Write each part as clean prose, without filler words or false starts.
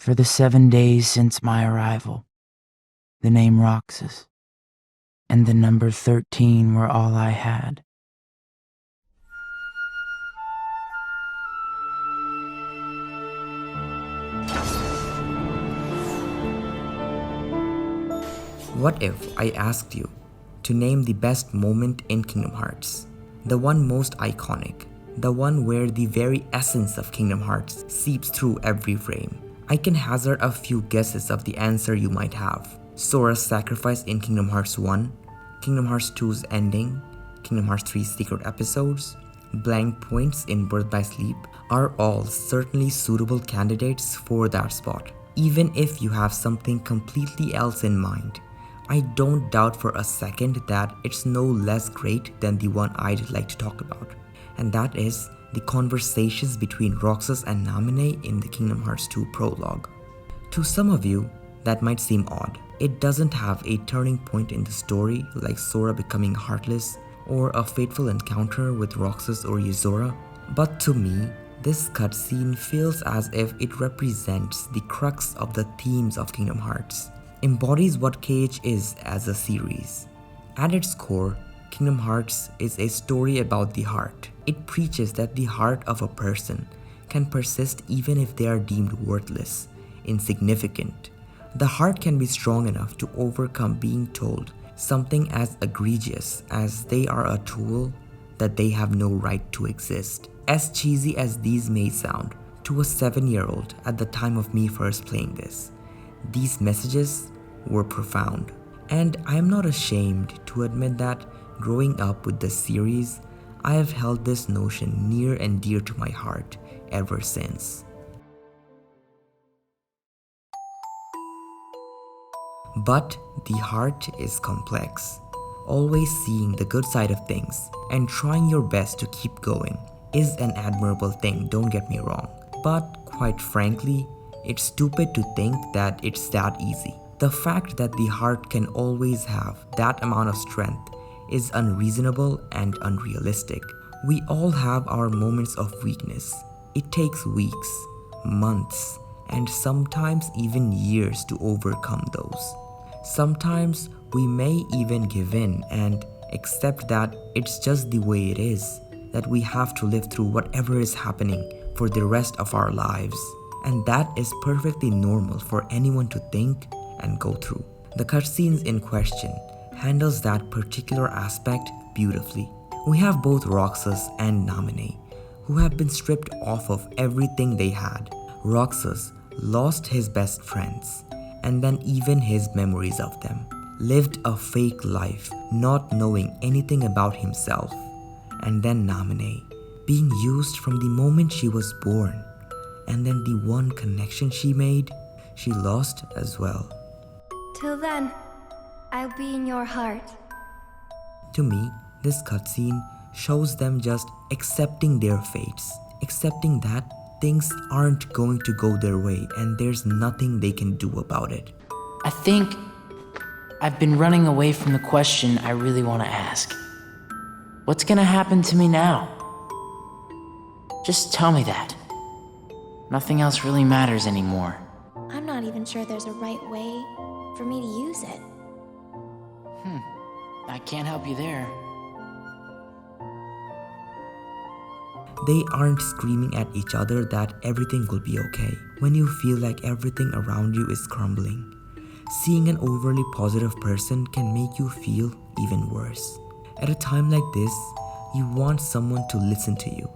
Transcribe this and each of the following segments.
For the 7 days since my arrival, the name Roxas and the number 13 were all I had. What if I asked you to name the best moment in Kingdom Hearts? The one most iconic, the one where the very essence of Kingdom Hearts seeps through every frame. I can hazard a few guesses of the answer you might have. Sora's sacrifice in Kingdom Hearts 1, Kingdom Hearts 2's ending, Kingdom Hearts 3's secret episodes, blank points in Birth by Sleep are all certainly suitable candidates for that spot. Even if you have something completely else in mind, I don't doubt for a second that it's no less great than the one I'd like to talk about. And that is the conversations between Roxas and Namine in the Kingdom Hearts 2 prologue. To some of you, that might seem odd. It doesn't have a turning point in the story like Sora becoming heartless or a fateful encounter with Roxas or Yuzora. But to me, this cutscene feels as if it represents the crux of the themes of Kingdom Hearts, embodies what KH is as a series. At its core, Kingdom Hearts is a story about the heart. It preaches that the heart of a person can persist even if they are deemed worthless, insignificant. The heart can be strong enough to overcome being told something as egregious as they are a tool, that they have no right to exist. As cheesy as these may sound to a 7-year-old at the time of me first playing this, these messages were profound. And I am not ashamed to admit that growing up with the series, I have held this notion near and dear to my heart ever since. But the heart is complex. Always seeing the good side of things and trying your best to keep going is an admirable thing, don't get me wrong. But quite frankly, it's stupid to think that it's that easy. The fact that the heart can always have that amount of strength is unreasonable and unrealistic. We all have our moments of weakness. It takes weeks, months, and sometimes even years to overcome those. Sometimes we may even give in and accept that it's just the way it is, that we have to live through whatever is happening for the rest of our lives. And that is perfectly normal for anyone to think and go through. The cutscenes in question handles that particular aspect beautifully. We have both Roxas and Namine, who have been stripped off of everything they had. Roxas lost his best friends, and then even his memories of them. Lived a fake life, not knowing anything about himself. And then Namine, being used from the moment she was born. And then the one connection she made, she lost as well. Till then, I'll be in your heart. To me, this cutscene shows them just accepting their fates, accepting that things aren't going to go their way and there's nothing they can do about it. I think I've been running away from the question I really want to ask. What's gonna happen to me now? Just tell me that. Nothing else really matters anymore. I'm not even sure there's a right way for me to use it. I can't help you there. They aren't screaming at each other that everything will be okay when you feel like everything around you is crumbling. Seeing an overly positive person can make you feel even worse. At a time like this, you want someone to listen to you,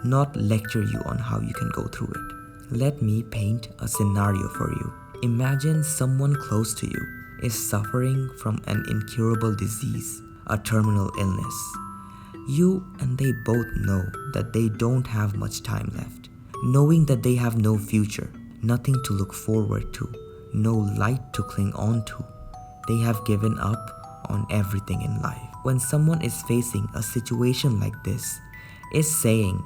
not lecture you on how you can go through it. Let me paint a scenario for you. Imagine someone close to you is suffering from an incurable disease, a terminal illness. You and they both know that they don't have much time left, knowing that they have no future, nothing to look forward to, no light to cling on to. They have given up on everything in life. When someone is facing a situation like this, is saying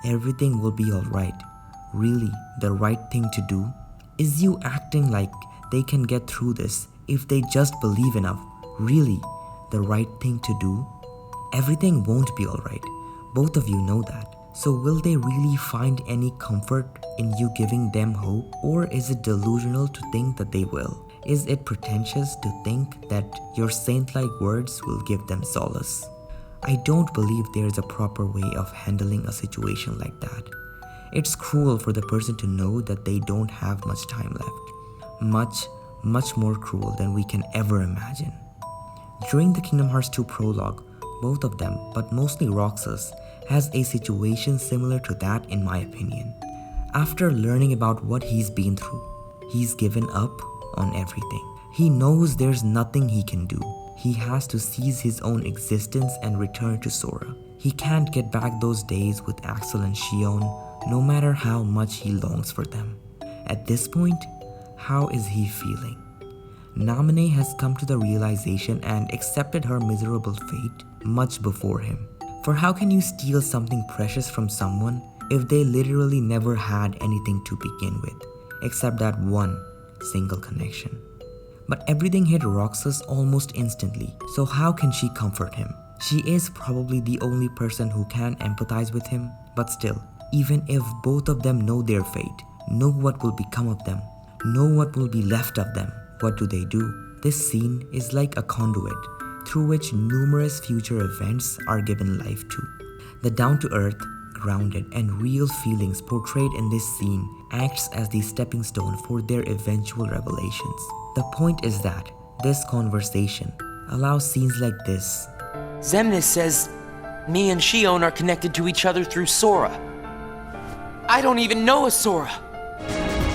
everything will be alright really the right thing to do? Is you acting like they can get through this if they just believe enough really the right thing to do? Everything won't be alright. Both of you know that. So will they really find any comfort in you giving them hope, or is it delusional to think that they will? Is it pretentious to think that your saint-like words will give them solace? I don't believe there is a proper way of handling a situation like that. It's cruel for the person to know that they don't have much time left. Much more cruel than we can ever imagine. During the Kingdom Hearts 2 prologue, both of them, but mostly Roxas, has a situation similar to that in my opinion. After learning about what he's been through, he's given up on everything. He knows there's nothing he can do. He has to seize his own existence and return to Sora. He can't get back those days with Axel and Xion, no matter how much he longs for them. At this point, how is he feeling? Namine has come to the realization and accepted her miserable fate much before him. For how can you steal something precious from someone if they literally never had anything to begin with, except that one single connection? But everything hit Roxas almost instantly, so how can she comfort him? She is probably the only person who can empathize with him, but still, even if both of them know their fate, know what will become of them, know what will be left of them, what do they do? This scene is like a conduit through which numerous future events are given life to. The down-to-earth, grounded, and real feelings portrayed in this scene acts as the stepping stone for their eventual revelations. The point is that this conversation allows scenes like this. Xemnas says me and Xion are connected to each other through Sora. I don't even know a Sora.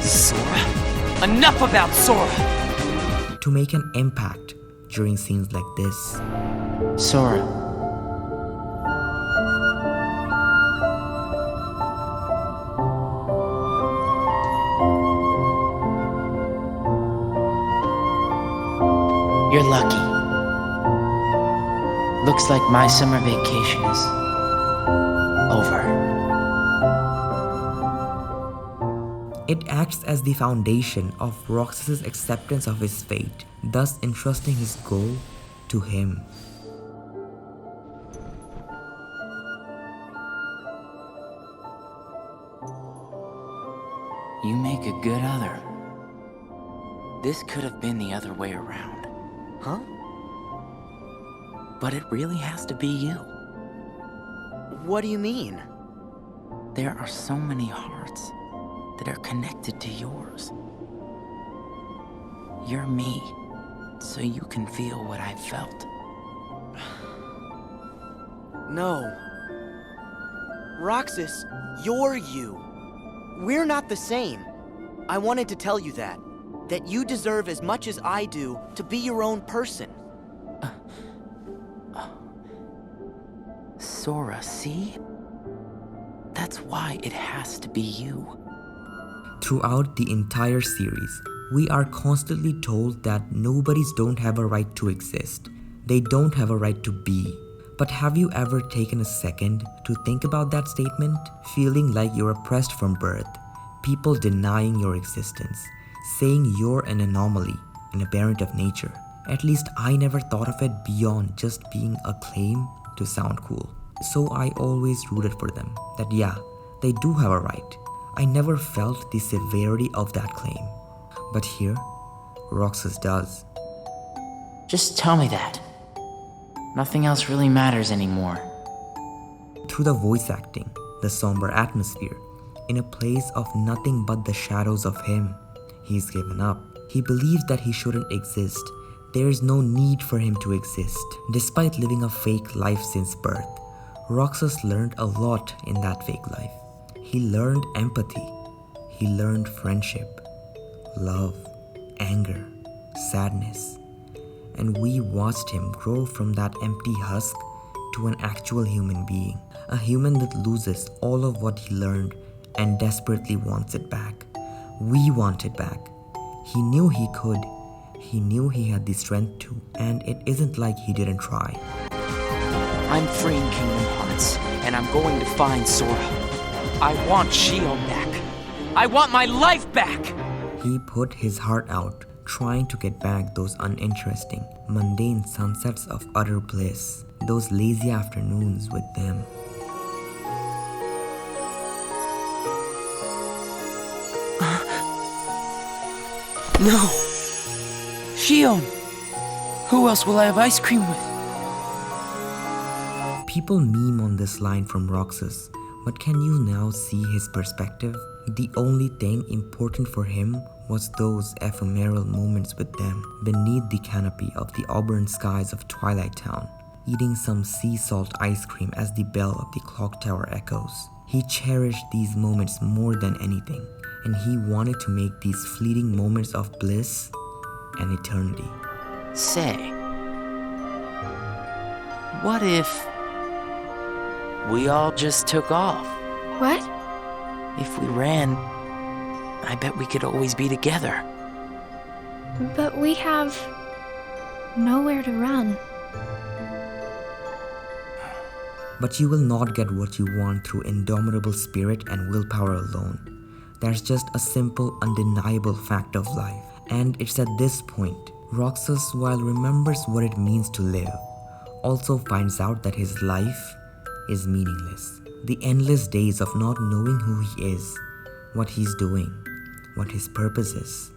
Sora? Enough about Sora! To make an impact during scenes like this. Sora. You're lucky. Looks like my summer vacation is over. It acts as the foundation of Roxas' acceptance of his fate, thus entrusting his goal to him. You make a good other. This could have been the other way around. Huh? But it really has to be you. What do you mean? There are so many hearts that are connected to yours. You're me, so you can feel what I felt. No. Roxas, you're you. We're not the same. I wanted to tell you that you deserve as much as I do to be your own person. Sora, see? That's why it has to be you. Throughout the entire series, we are constantly told that nobodies don't have a right to exist. They don't have a right to be. But have you ever taken a second to think about that statement? Feeling like you're oppressed from birth, people denying your existence, saying you're an anomaly, an aberrant of nature. At least I never thought of it beyond just being a claim to sound cool. So I always rooted for them, that yeah, they do have a right. I never felt the severity of that claim. But here, Roxas does. Just tell me that. Nothing else really matters anymore. Through the voice acting, the somber atmosphere, in a place of nothing but the shadows of him, he's given up. He believes that he shouldn't exist. There is no need for him to exist. Despite living a fake life since birth, Roxas learned a lot in that fake life. He learned empathy. He learned friendship, love, anger, sadness. And we watched him grow from that empty husk to an actual human being. A human that loses all of what he learned and desperately wants it back. We want it back. He knew he could. He knew he had the strength to, and it isn't like he didn't try. I'm freeing Kingdom Hearts, and I'm going to find Sora. I want Xion back. I want my life back! He put his heart out, trying to get back those uninteresting, mundane sunsets of utter bliss, those lazy afternoons with them. No! Shion! Who else will I have ice cream with? People meme on this line from Roxas, but can you now see his perspective? The only thing important for him was those ephemeral moments with them beneath the canopy of the auburn skies of Twilight Town, eating some sea salt ice cream as the bell of the clock tower echoes. He cherished these moments more than anything, and he wanted to make these fleeting moments of bliss an eternity. Say, what if we all just took off? What? If we ran, I bet we could always be together. But we have nowhere to run. But you will not get what you want through indomitable spirit and willpower alone. That's just a simple, undeniable fact of life. And it's at this point, Roxas, while remembers what it means to live, also finds out that his life is meaningless. The endless days of not knowing who he is, what he's doing, what his purpose is,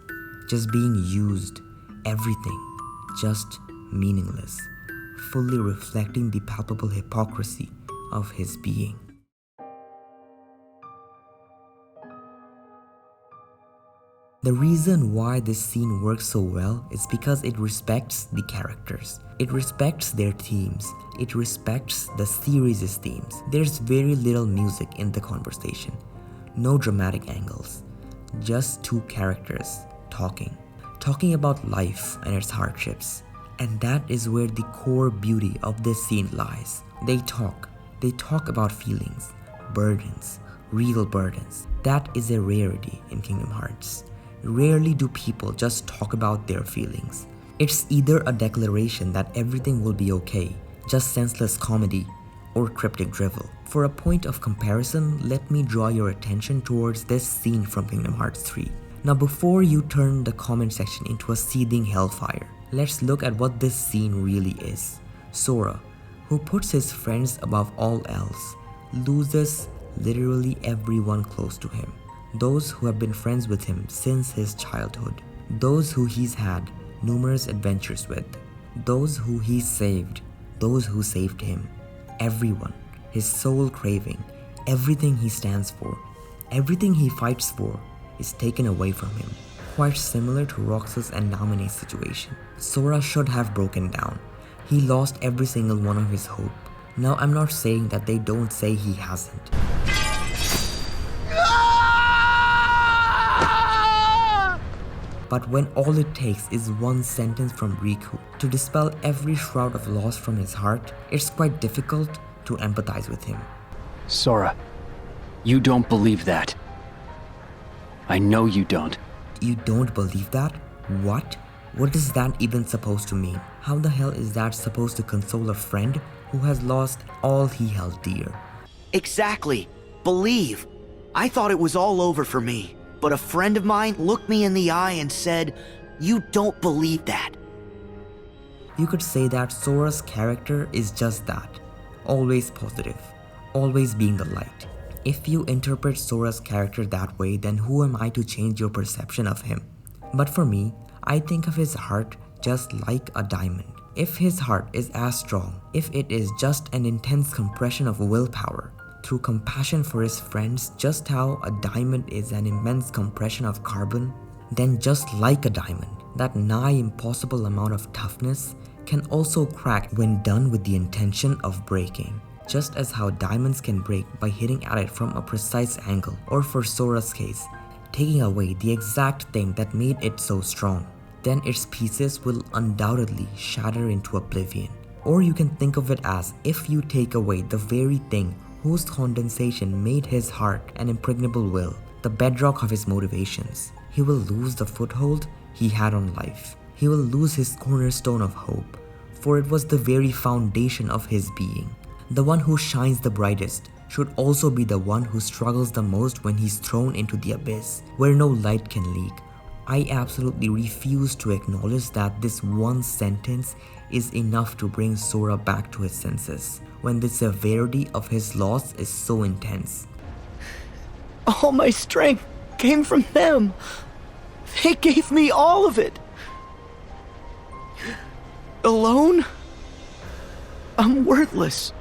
just being used, everything, just meaningless, fully reflecting the palpable hypocrisy of his being. The reason why this scene works so well is because it respects the characters. It respects their themes. It respects the series' themes. There's very little music in the conversation. No dramatic angles. Just two characters talking about life and its hardships. And that is where the core beauty of this scene lies. They talk about feelings, burdens, real burdens. That is a rarity in Kingdom Hearts. Rarely do people just talk about their feelings. It's either a declaration that everything will be okay, just senseless comedy, or cryptic drivel. For a point of comparison, let me draw your attention towards this scene from Kingdom Hearts 3. Now before you turn the comment section into a seething hellfire, let's look at what this scene really is. Sora, who puts his friends above all else, loses literally everyone close to him. Those who have been friends with him since his childhood. Those who he's had numerous adventures with. Those who he's saved. Those who saved him. Everyone. His soul craving. Everything he stands for. Everything he fights for is taken away from him. Quite similar to Roxas and Namine's situation. Sora should have broken down. He lost every single one of his hope. Now I'm not saying that they don't say he hasn't. But when all it takes is one sentence from Riku to dispel every shroud of loss from his heart, it's quite difficult to empathize with him. Sora, you don't believe that. I know you don't. You don't believe that? What? What is that even supposed to mean? How the hell is that supposed to console a friend who has lost all he held dear? Exactly. Believe. I thought it was all over for me. But a friend of mine looked me in the eye and said, "You don't believe that." You could say that Sora's character is just that. Always positive. Always being the light. If you interpret Sora's character that way, then who am I to change your perception of him? But for me, I think of his heart just like a diamond. If his heart is as strong, if it is just an intense compression of willpower, through compassion for his friends, just how a diamond is an immense compression of carbon, then just like a diamond, that nigh impossible amount of toughness can also crack when done with the intention of breaking. Just as how diamonds can break by hitting at it from a precise angle, or for Sora's case, taking away the exact thing that made it so strong, then its pieces will undoubtedly shatter into oblivion. Or you can think of it as if you take away the very thing whose condensation made his heart an impregnable will, the bedrock of his motivations. He will lose the foothold he had on life. He will lose his cornerstone of hope, for it was the very foundation of his being. The one who shines the brightest should also be the one who struggles the most when he's thrown into the abyss, where no light can leak. I absolutely refuse to acknowledge that this one sentence is enough to bring Sora back to his senses, when the severity of his loss is so intense. All my strength came from them. It gave me all of it. Alone? I'm worthless.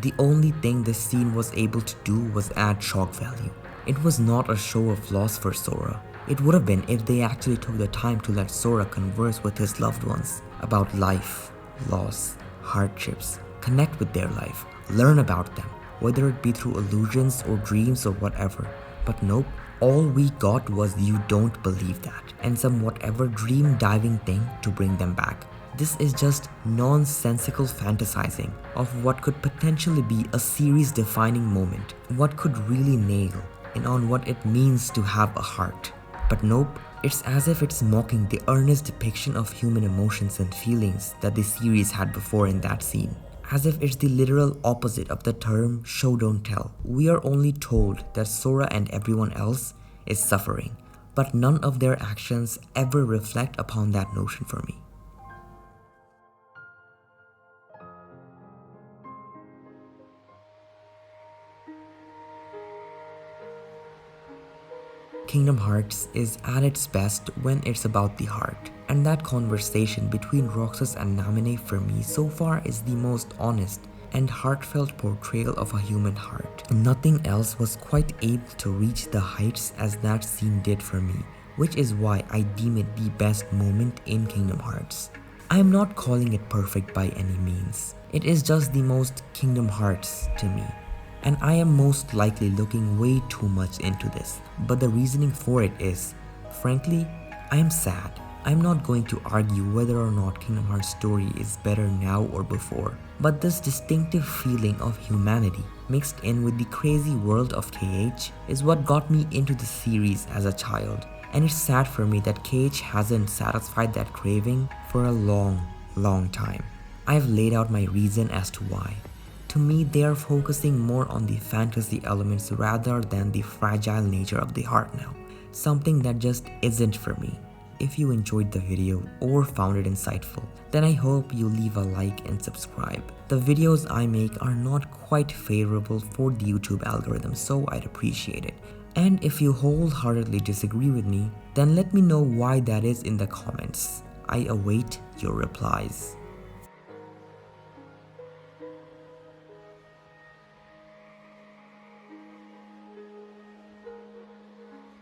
The only thing this scene was able to do was add shock value. It was not a show of loss for Sora. It would have been if they actually took the time to let Sora converse with his loved ones about life, loss, hardships, connect with their life, learn about them, whether it be through illusions or dreams or whatever. But nope, all we got was "you don't believe that" and some whatever dream diving thing to bring them back. This is just nonsensical fantasizing of what could potentially be a series defining moment, what could really nail in on what it means to have a heart. But nope, it's as if it's mocking the earnest depiction of human emotions and feelings that the series had before in that scene. As if it's the literal opposite of the term show don't tell. We are only told that Sora and everyone else is suffering, but none of their actions ever reflect upon that notion for me. Kingdom Hearts is at its best when it's about the heart, and that conversation between Roxas and Namine for me so far is the most honest and heartfelt portrayal of a human heart. Nothing else was quite able to reach the heights as that scene did for me, which is why I deem it the best moment in Kingdom Hearts. I am not calling it perfect by any means. It is just the most Kingdom Hearts to me. And I am most likely looking way too much into this, but the reasoning for it is, frankly, I am sad. I'm not going to argue whether or not Kingdom Hearts story is better now or before, but this distinctive feeling of humanity mixed in with the crazy world of KH is what got me into the series as a child, and it's sad for me that KH hasn't satisfied that craving for a long time. I've laid out my reason as to why. To me, they are focusing more on the fantasy elements rather than the fragile nature of the heart now, something that just isn't for me. If you enjoyed the video or found it insightful, then I hope you leave a like and subscribe. The videos I make are not quite favorable for the YouTube algorithm, so I'd appreciate it. And if you wholeheartedly disagree with me, then let me know why that is in the comments. I await your replies.